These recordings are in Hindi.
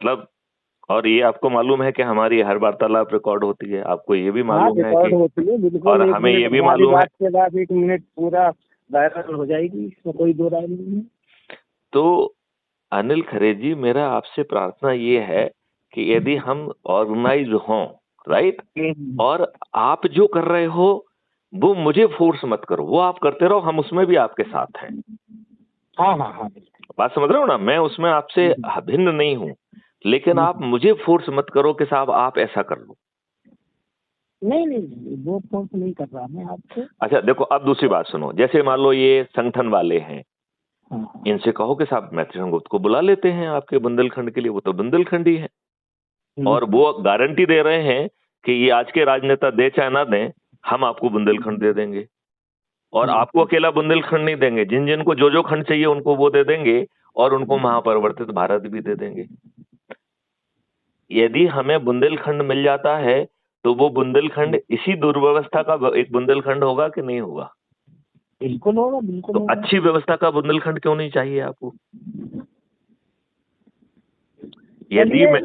मतलब, और ये आपको मालूम है कि हमारी हर वार्तालाप रिकॉर्ड होती है, आपको ये भी हाँ मालूम है रिकॉर्ड कि, होती है बिल्कुल। और 1 हमें मिनट ये भी हमारी मालूम है। बात के बाद 1 मिनट पूरा वायरल हो जाएगी, इसमें कोई दो राय नहीं है। तो अनिल खरे जी, मेरा आपसे प्रार्थना ये है कि यदि हम ऑर्गेनाइज हों, राइट, और आप जो कर रहे हो वो मुझे फोर्स मत करो, वो आप करते रहो, हम उसमें भी आपके साथ हैं। हाँ हाँ हाँ बात समझ रहे हो ना, मैं उसमें आपसे भिन्न नहीं हूं, लेकिन आप मुझे फोर्स मत करो कि साहब आप ऐसा कर लो। नहीं नहीं, वो फोर्स नहीं कर रहा मैं आपको। अच्छा देखो, अब दूसरी बात सुनो, जैसे मान लो ये संगठन वाले हैं, हाँ, इनसे कहो कि साहब मैथिली संगोष्ठ को बुला लेते हैं आपके बुंदेलखंड के लिए, वो तो बुंदेलखंडी है, और वो गारंटी दे रहे हैं कि ये आज के राजनेता दे चाहे ना दें, हम आपको बुंदेलखंड दे देंगे, और आपको अकेला बुंदेलखंड नहीं देंगे, जिन जिनको जो जो खंड चाहिए उनको वो दे देंगे, और उनको महापरिवर्तित भारत भी दे देंगे। यदि हमें बुंदेलखंड मिल जाता है तो वो बुंदेलखंड इसी दुर्व्यवस्था का एक बुंदेलखंड होगा कि नहीं होगा? बिल्कुल होगा, बिल्कुल तो होगा। अच्छी व्यवस्था का बुंदेलखंड क्यों नहीं चाहिए आपको? यदि मैं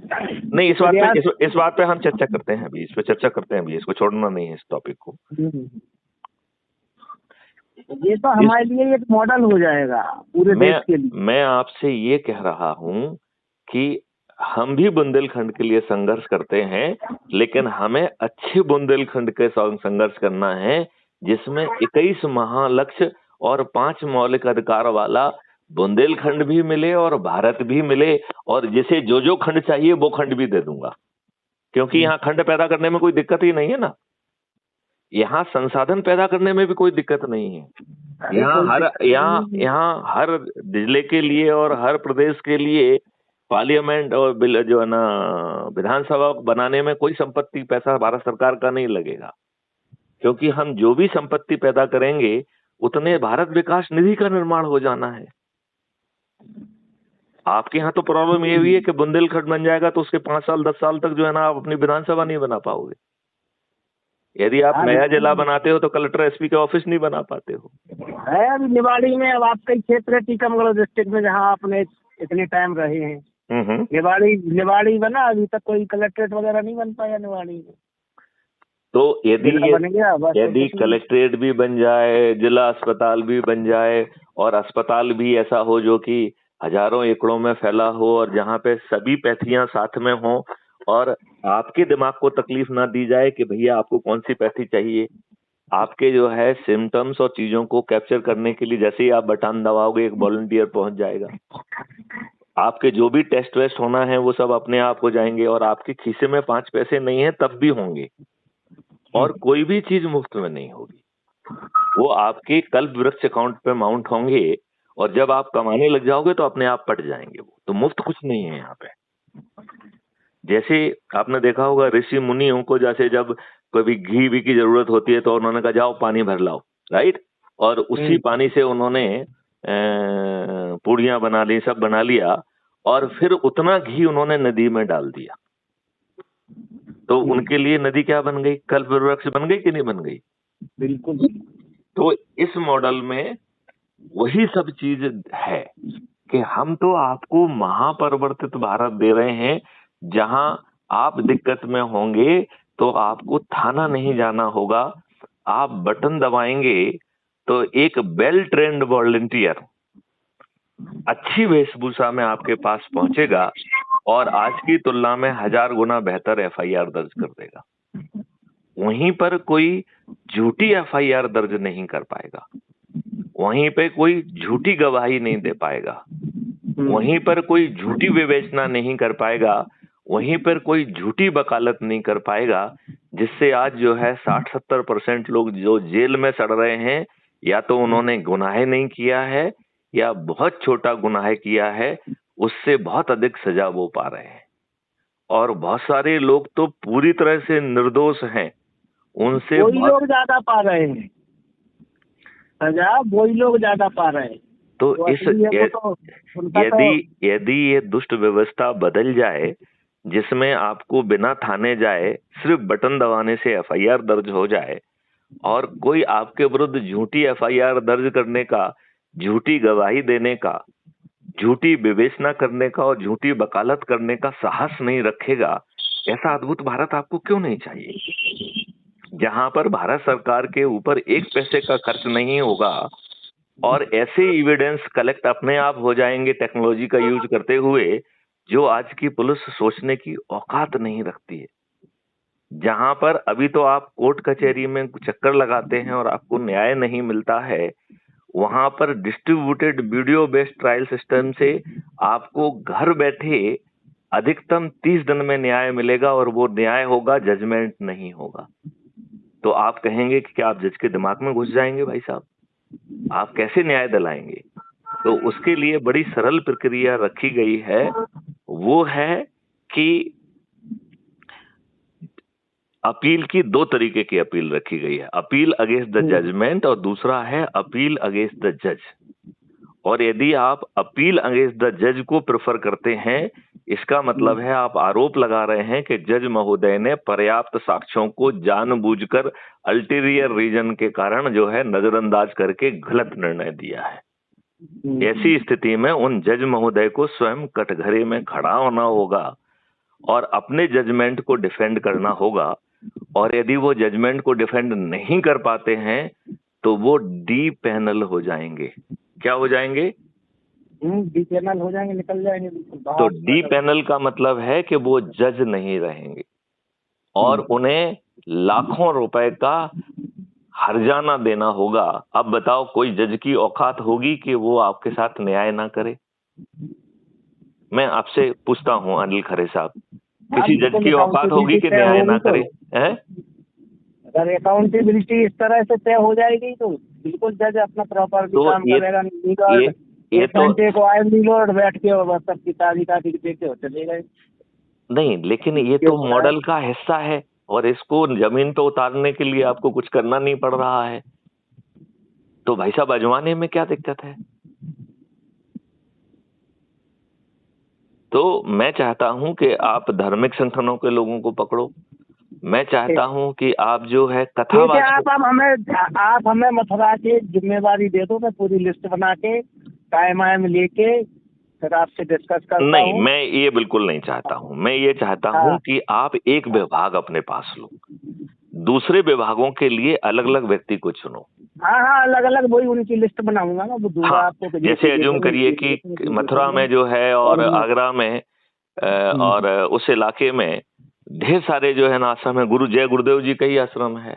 नहीं, इस बात पे हम चर्चा करते हैं अभी, इस पे चर्चा करते हैं अभी, इसको छोड़ना नहीं है इस टॉपिक को। ये तो हमारे लिए एक मॉडल हो जाएगा पूरे देश के लिए। मैं आपसे ये कह रहा हूं कि हम भी बुंदेलखंड के लिए संघर्ष करते हैं, लेकिन हमें अच्छे बुंदेलखंड के संघर्ष करना है, जिसमें 21 महालक्ष्य और 5 मौलिक अधिकार वाला बुंदेलखंड भी मिले और भारत भी मिले, और जिसे जो जो खंड चाहिए वो खंड भी दे दूंगा, क्योंकि यहाँ खंड पैदा करने में कोई दिक्कत ही नहीं है ना, यहाँ संसाधन पैदा करने में भी कोई दिक्कत नहीं है। यहाँ हर जिले के लिए और हर प्रदेश के लिए पार्लियामेंट और बिल जो है ना विधानसभा बनाने में कोई संपत्ति पैसा भारत सरकार का नहीं लगेगा, क्योंकि हम जो भी संपत्ति पैदा करेंगे उतने भारत विकास निधि का निर्माण हो जाना है। आपके यहाँ तो प्रॉब्लम ये भी है कि बुंदेलखंड बन जाएगा तो उसके 5 साल 10 साल तक जो है ना आप अपनी विधानसभा नहीं बना पाओगे। यदि आप नया जिला बनाते हो तो कलेक्टर एसपी के ऑफिस नहीं बना पाते हो। है अभी निवाड़ी में, अब आपका क्षेत्र है टीकमगढ़ डिस्ट्रिक्ट में जहाँ आपने इतने टाइम रहे हैं, निवाड़ी बना, अभी तक कोई कलेक्ट्रेट वगैरह नहीं बन पाया निवाड़ी में। तो यदि कलेक्ट्रेट भी बन जाए, जिला अस्पताल भी बन जाए, और अस्पताल भी ऐसा हो जो कि हजारों एकड़ों में फैला हो, और जहाँ पे सभी पैथियां साथ में हो, और आपके दिमाग को तकलीफ ना दी जाए कि भैया आपको कौन सी पैथी चाहिए, आपके जो है सिम्टम्स और चीजों को कैप्चर करने के लिए जैसे ही आप बटन दबाओगे एक वॉलंटियर पहुंच जाएगा, आपके जो भी टेस्ट वेस्ट होना है वो सब अपने आप हो जाएंगे, और आपके खीसे में 5 पैसे नहीं है तब भी होंगे, और कोई भी चीज मुफ्त में नहीं होगी, वो आपके कल्प वृक्ष अकाउंट पे माउंट होंगे, और जब आप कमाने लग जाओगे तो अपने आप पट जाएंगे। वो तो मुफ्त कुछ नहीं है यहाँ पे। जैसे आपने देखा होगा ऋषि मुनियों को, जैसे जब कभी घी वी की जरूरत होती है तो उन्होंने कहा जाओ पानी भर लाओ, राइट, और उसी पानी से उन्होंने पूड़ियां बना ली, सब बना लिया, और फिर उतना घी उन्होंने नदी में डाल दिया, तो उनके लिए नदी क्या बन गई? कल्प वृक्ष बन गई कि नहीं बन गई? बिल्कुल। तो इस मॉडल में वही सब चीज है कि हम तो आपको महापरिवर्तित भारत दे रहे हैं, जहां आप दिक्कत में होंगे तो आपको थाना नहीं जाना होगा, आप बटन दबाएंगे तो एक वेल ट्रेन्ड वॉलंटियर अच्छी वेशभूषा में आपके पास पहुंचेगा, और आज की तुलना में 1000 गुना बेहतर एफआईआर दर्ज कर देगा। वहीं पर कोई झूठी एफआईआर दर्ज नहीं कर पाएगा, वहीं पे कोई झूठी गवाही नहीं दे पाएगा, वहीं पर कोई झूठी विवेचना नहीं कर पाएगा, वहीं पर कोई झूठी वकालत नहीं कर पाएगा, जिससे आज जो है 60-70% लोग जो जेल में सड़ रहे हैं, या तो उन्होंने गुनाह नहीं किया है या बहुत छोटा गुनाह किया है, उससे बहुत अधिक सजा वो पा रहे हैं, और बहुत सारे लोग तो पूरी तरह से निर्दोष हैं, उनसे लोग ज्यादा पा रहे हैं सजा, वही लोग ज्यादा पा रहे हैं। तो इस यदि ये दुष्ट व्यवस्था बदल जाए, जिसमें आपको बिना थाने जाए सिर्फ बटन दबाने से एफआईआर दर्ज हो जाए, और कोई आपके विरुद्ध झूठी एफआईआर दर्ज करने का, झूठी गवाही देने का झूठी विवेचना करने का और झूठी वकालत करने का साहस नहीं रखेगा, ऐसा अद्भुत भारत आपको क्यों नहीं चाहिए? जहां पर भारत सरकार के ऊपर एक पैसे का खर्च नहीं होगा और ऐसे एविडेंस कलेक्ट अपने आप हो जाएंगे टेक्नोलॉजी का यूज करते हुए, जो आज की पुलिस सोचने की औकात नहीं रखती है। जहां पर अभी तो आप कोर्ट कचहरी में चक्कर लगाते हैं और आपको न्याय नहीं मिलता है, वहां पर distributed video based trial system से आपको घर बैठे अधिकतम 30 दिन में न्याय मिलेगा और वो न्याय होगा, जजमेंट नहीं होगा। तो आप कहेंगे कि क्या आप जज के दिमाग में घुस जाएंगे? भाई साहब, आप कैसे न्याय दिलाएंगे? तो उसके लिए बड़ी सरल प्रक्रिया रखी गई है, वो है कि अपील की 2 तरीके की अपील रखी गई है, अपील अगेंस्ट द जजमेंट और दूसरा है अपील अगेंस्ट द जज। और यदि आप अपील अगेंस्ट द जज को प्रेफर करते हैं, इसका मतलब है आप आरोप लगा रहे हैं कि जज महोदय ने पर्याप्त साक्ष्यों को जानबूझकर अल्टीरियर रीजन के कारण जो है नजरअंदाज करके गलत निर्णय दिया है। ऐसी स्थिति में उन जज महोदय को स्वयं कटघरे में खड़ा होना होगा और अपने जजमेंट को डिफेंड करना होगा। और यदि वो जजमेंट को डिफेंड नहीं कर पाते हैं तो वो डी पैनल हो जाएंगे। क्या हो जाएंगे? डी पैनल हो जाएंगे, निकल जाएंगे। तो डी पैनल का मतलब है कि वो जज नहीं रहेंगे और उन्हें लाखों रुपए का हर्जाना देना होगा। अब बताओ, कोई जज की औकात होगी कि वो आपके साथ न्याय ना करे? मैं आपसे पूछता हूं अनिल खरे साहब, किसी जज की औकात होगी कि न्याय ना करे? हैं? अगर अकाउंटेबिलिटी इस तरह से तय हो जाएगी तो बिल्कुल जज अपना प्रॉपर काम करेगा। ये तो घंटे को आए मीलोड बैठ के और सब किताबी का देखे चले गए। नहीं, लेकिन ये तो मॉडल का हिस्सा है और इसको जमीन पे उतारने के लिए आपको कुछ करना नहीं पड़ रहा है। तो भाई साहब, आजमाने में क्या दिक्कत है? तो मैं चाहता हूं कि आप धार्मिक संगठनों के लोगों को पकड़ो। मैं चाहता हूं कि आप जो है कथावाचक, आप हमें मथुरा की जिम्मेवारी दे दो, मैं पूरी लिस्ट बना के टाइम लेके फिर आपसे डिस्कस करता हूं। नहीं, मैं ये बिल्कुल नहीं चाहता हूं। मैं ये चाहता हूं कि आप एक विभाग अपने पास लो, दूसरे विभागों के लिए अलग अलग व्यक्ति को चुनो। हाँ, अलग अलग वही उनकी लिस्ट बनाऊंगा ना, वो दूंगा आपको। जैसे एज्यूम करिए कि मथुरा में जो है और आगरा में और उस इलाके में ढेर सारे जो है ना आश्रम है। गुरु जय गुरुदेव जी का ही आश्रम है।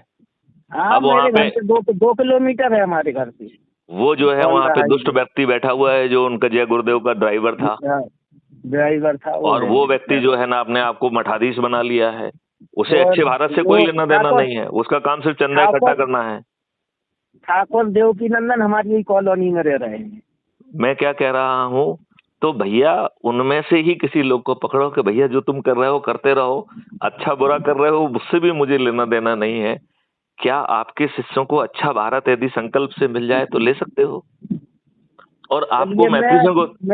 अब वहाँ पे 2 किलोमीटर है हमारे घर से। वो जो है वहाँ पे दुष्ट व्यक्ति बैठा हुआ है जो उनका जय गुरुदेव का ड्राइवर था और वो व्यक्ति जो है ना अपने आप को मठाधीश बना लिया है। उसे अच्छे भारत से कोई लेना देना नहीं है, उसका काम सिर्फ चंदा इकट्ठा करना है। ठाकुर देवकीनंदन हमारी कॉलोनी में रह रहे हैं। मैं क्या कह रहा हूँ, तो भैया उनमें से ही किसी लोग को पकड़ो कि भैया जो तुम कर रहे हो करते रहो, अच्छा बुरा कर रहे हो उससे भी मुझे लेना देना नहीं है। क्या आपके शिष्यों को अच्छा भारत यदि संकल्प से मिल जाए तो ले सकते हो? और आपको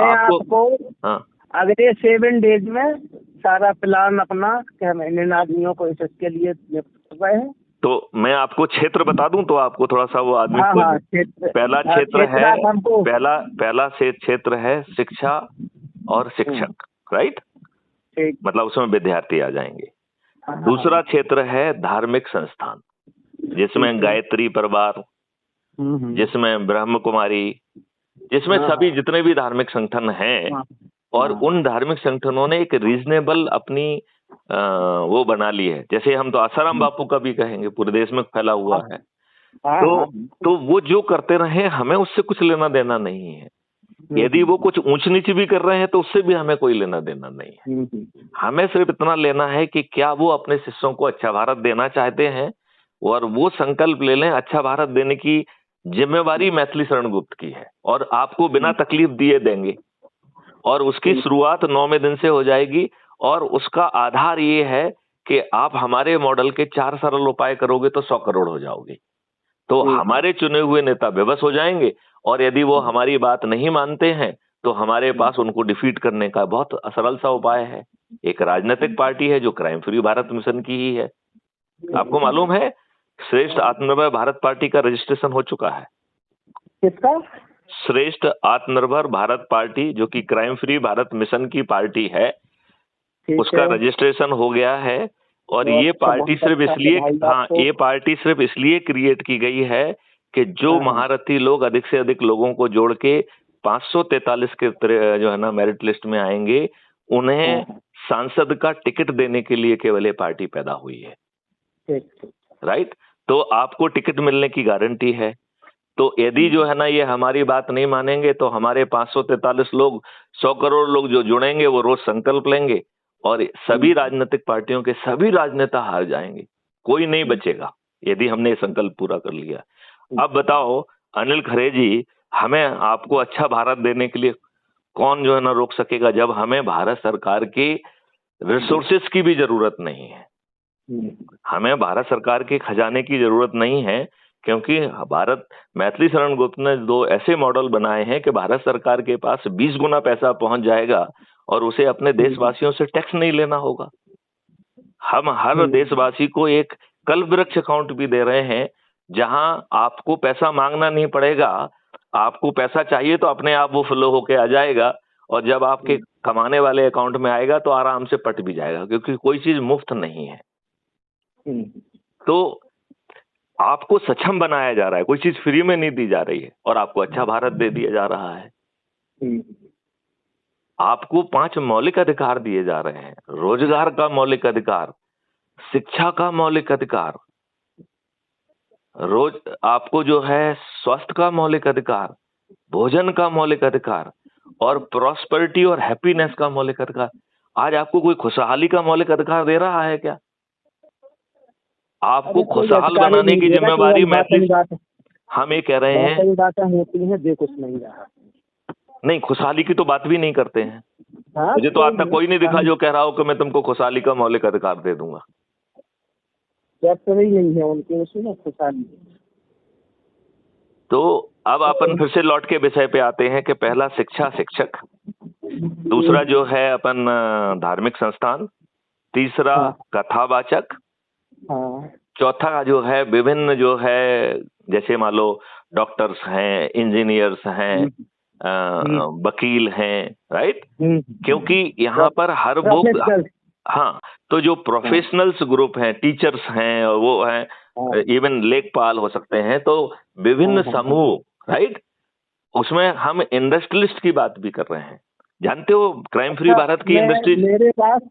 आपको हाँ, अगले 7 डेज में सारा प्लान अपना इन आदमियों को इसके लिए रहे हैं। तो मैं आपको क्षेत्र बता दूं तो आपको थोड़ा सा वो आदमी पहला क्षेत्र है शिक्षा और शिक्षक, राइट? मतलब उसमें विद्यार्थी आ जाएंगे। दूसरा क्षेत्र है धार्मिक संस्थान, जिसमें गायत्री परिवार, जिसमें ब्रह्म कुमारी, जिसमें सभी जितने भी धार्मिक संगठन हैं। और उन धार्मिक संगठनों ने एक रीजनेबल अपनी वो बना ली है। जैसे हम तो आसाराम बापू का भी कहेंगे, पूरे देश में फैला हुआ है। तो वो जो करते रहे, हमें उससे कुछ लेना देना नहीं है। यदि वो कुछ ऊंच नीच भी कर रहे हैं तो उससे भी हमें कोई लेना देना नहीं है। हमें सिर्फ इतना लेना है कि क्या वो अपने शिष्यों को अच्छा भारत देना चाहते हैं और वो संकल्प ले लें। अच्छा भारत देने की जिम्मेवारी मैथिली शरण गुप्त की है और आपको बिना तकलीफ दिए देंगे और उसकी शुरुआत 9वें दिन से हो जाएगी। और उसका आधार ये है कि आप हमारे मॉडल के 4 सरल उपाय करोगे तो 100 करोड़ हो जाओगे। तो हमारे चुने हुए नेता बेबस हो जाएंगे और यदि वो हमारी बात नहीं मानते हैं तो हमारे पास उनको डिफीट करने का बहुत सरल सा उपाय है। एक राजनीतिक पार्टी है जो क्राइम फ्री भारत मिशन की ही है। आपको मालूम है श्रेष्ठ आत्मनिर्भर भारत पार्टी का रजिस्ट्रेशन हो चुका है। किसका? श्रेष्ठ आत्मनिर्भर भारत पार्टी, जो कि क्राइम फ्री भारत मिशन की पार्टी है, ठीक उसका है। रजिस्ट्रेशन हो गया है। और तो ये अच्छा, पार्टी बहुत सिर्फ अच्छा इसलिए, बधाई हाँ, आपको। ये पार्टी सिर्फ इसलिए क्रिएट की गई है कि जो हाँ, हाँ। महारथी लोग अधिक से अधिक लोगों को जोड़ के 543 के जो है ना मेरिट लिस्ट में आएंगे, उन्हें हाँ, हाँ। सांसद का टिकट देने के लिए केवल ये पार्टी पैदा हुई है। ठीक ठीक। राइट। तो आपको टिकट मिलने की गारंटी है। तो यदि जो है ना ये हमारी बात नहीं मानेंगे तो हमारे 543 लोग, 100 करोड़ लोग जो जुड़ेंगे वो रोज संकल्प लेंगे और सभी राजनीतिक पार्टियों के सभी राजनेता हार जाएंगे, कोई नहीं बचेगा यदि हमने ये संकल्प पूरा कर लिया। अब बताओ अनिल खरे जी, हमें आपको अच्छा भारत देने के लिए कौन जो है ना रोक सकेगा, जब हमें भारत सरकार के रिसोर्सेस की भी जरूरत नहीं है। हमें भारत सरकार के खजाने की जरूरत नहीं है, क्योंकि भारत मैथिली शरण गुप्त ने 2 ऐसे मॉडल बनाए हैं कि भारत सरकार के पास 20 गुना पैसा पहुंच जाएगा और उसे अपने देशवासियों से टैक्स नहीं लेना होगा। हम हर देशवासी को एक कल्प वृक्ष अकाउंट भी दे रहे हैं, जहां आपको पैसा मांगना नहीं पड़ेगा। आपको पैसा चाहिए तो अपने आप वो फ्लो होके आ जाएगा, और जब आपके कमाने वाले अकाउंट में आएगा तो आराम से पट भी जाएगा, क्योंकि कोई चीज मुफ्त नहीं है। तो आपको सक्षम बनाया जा रहा है, कोई चीज फ्री में नहीं दी जा रही है, और आपको अच्छा भारत दे दिया जा रहा है। आपको 5 मौलिक अधिकार दिए जा रहे हैं, रोजगार का मौलिक अधिकार, शिक्षा का मौलिक अधिकार, रोज आपको जो है स्वास्थ्य का मौलिक अधिकार, भोजन का मौलिक अधिकार, और प्रॉस्पेरिटी और हैप्पीनेस का मौलिक अधिकार। आज आपको कोई खुशहाली का मौलिक अधिकार दे रहा है क्या? आपको खुशहाल बनाने की जिम्मेवारी मैथिली, हम ये कह रहे हैं, होती है, दे कुछ नहीं रहा। नहीं, खुशहाली की तो बात भी नहीं करते हैं। मुझे तो आज तक कोई नहीं दिखा जो कह रहा हो कि मैं तुमको खुशहाली का मौलिक अधिकार दे दूंगा। ही नहीं है उनके उसमें खुशहाली। तो अब अपन फिर से लौट के विषय पे आते हैं कि पहला शिक्षा शिक्षक, दूसरा जो है अपन धार्मिक संस्थान, तीसरा कथावाचक, चौथा जो है विभिन्न जो है, जैसे मान लो डॉक्टर्स हैं, इंजीनियर्स हैं, वकील हैं, राइट, क्योंकि यहाँ पर हर बुक, हाँ, तो जो प्रोफेशनल्स ग्रुप हैं, टीचर्स हैं, और वो हैं, इवन लेखपाल हो सकते हैं, तो विभिन्न समूह, राइट, उसमें हम इंडस्ट्रियलिस्ट की बात भी कर रहे हैं। जानते हो क्राइम फ्री भारत की इंडस्ट्री, मेरे पास